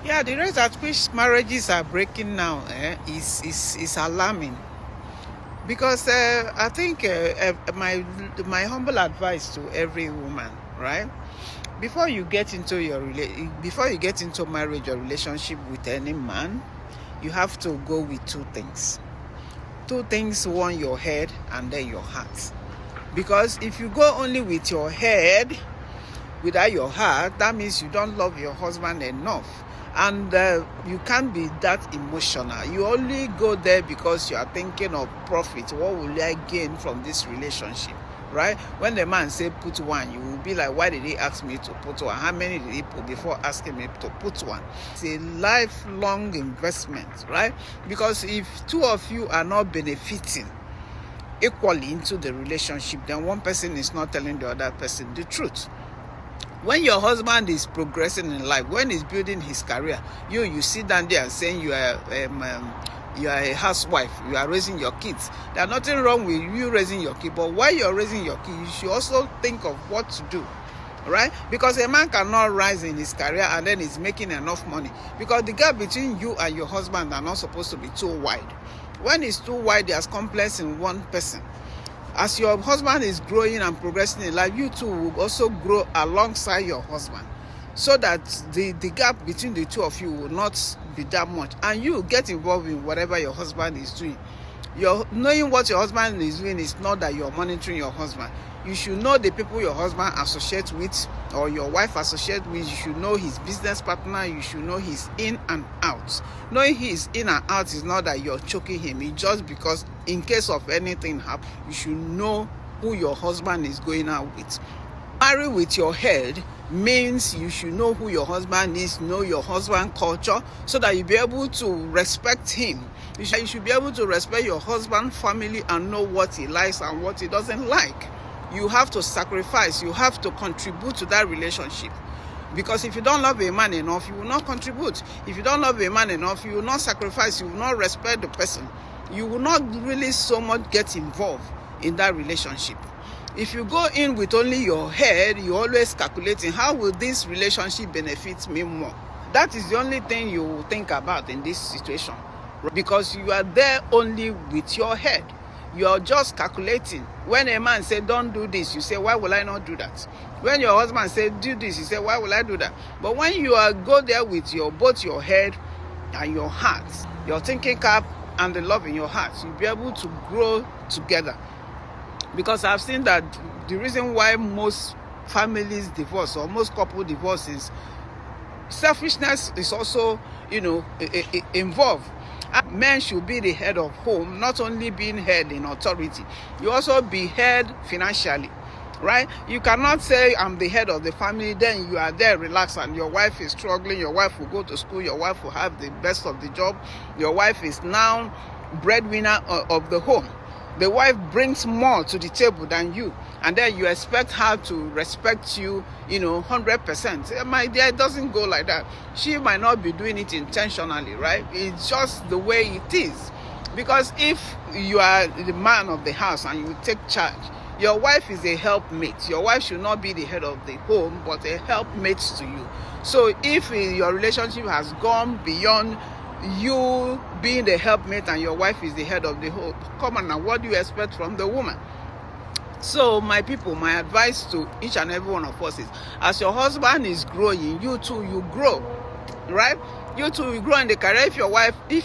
Yeah, the rate at which marriages are breaking now is alarming. Because I think my humble advice to every woman, right? Before you get into before you get into marriage or relationship with any man, you have to go with two things. Two things: one, your head, and then your heart. Because if you go only with your head without your heart, that means you don't love your husband enough. And you can't be that emotional. You only go there because you are thinking of profit. What will I gain from this relationship, right? When the man say put one, you will be like, why did he ask me to put one? How many did he put before asking me to put one? It's a lifelong investment, right? Because if two of you are not benefiting equally into the relationship, then one person is not telling the other person the truth. When your husband is progressing in life, when he's building his career, you sit down there saying you are a housewife, you are raising your kids. There's nothing wrong with you raising your kid, but while you're raising your kid, you should also think of what to do, right? Because a man cannot rise in his career and then he's making enough money, because the gap between you and your husband are not supposed to be too wide. When it's too wide, there's complex in one person. As your husband is growing and progressing in life, you too will also grow alongside your husband, so that the gap between the two of you will not be that much, and you get involved in whatever your husband is doing. Knowing what your husband is doing is not that you're monitoring your husband. You should know the people your husband associates with or your wife associates with. You should know his business partner. You should know his in and out. Knowing his in and out is not that you're choking him. It's just because in case of anything happen, you should know who your husband is going out with. Marry with your head means you should know who your husband is, know your husband's culture, so that you'll be able to respect him. You should be able to respect your husband's family and know what he likes and what he doesn't like. You have to sacrifice, you have to contribute to that relationship. Because if you don't love a man enough, you will not contribute. If you don't love a man enough, you will not sacrifice, you will not respect the person. You will not really so much get involved in that relationship. If you go in with only your head, you're always calculating, how will this relationship benefit me more? That is the only thing you will think about in this situation. Because you are there only with your head. You're just calculating. When a man says, don't do this, you say, why will I not do that? When your husband says, do this, you say, why will I do that? But when you go there with both your head and your heart, your thinking cap and the love in your heart, you'll be able to grow together. Because I've seen that the reason why most families divorce or most couple divorce is selfishness is also, involved. Men should be the head of home, not only being head in authority. You also be head financially, right? You cannot say I'm the head of the family, then you are there relaxed and your wife is struggling, your wife will go to school, your wife will have the best of the job, your wife is now breadwinner of the home. The wife brings more to the table than you, and then you expect her to respect you, 100%. My dear, it doesn't go like that. She might not be doing it intentionally, right? It's just the way it is. Because if you are the man of the house and you take charge, your wife is a helpmate. Your wife should not be the head of the home, but a helpmate to you. So if your relationship has gone beyond you being the helpmate and your wife is the head of the home, come on now, what do you expect from the woman? So my people, my advice to each and every one of us is, as your husband is growing, you too, you grow, right? You too, you grow in the career. If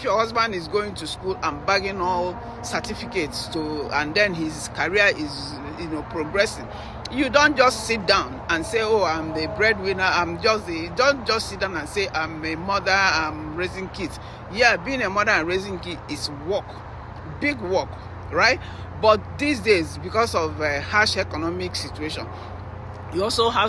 your husband is going to school and bagging all certificates and then his career is, progressing, you don't just sit down and say, oh, I'm the breadwinner, don't just sit down and say, I'm a mother, I'm raising kids. Yeah, being a mother and raising kids is work, big work, right? But these days, because of a harsh economic situation, you also have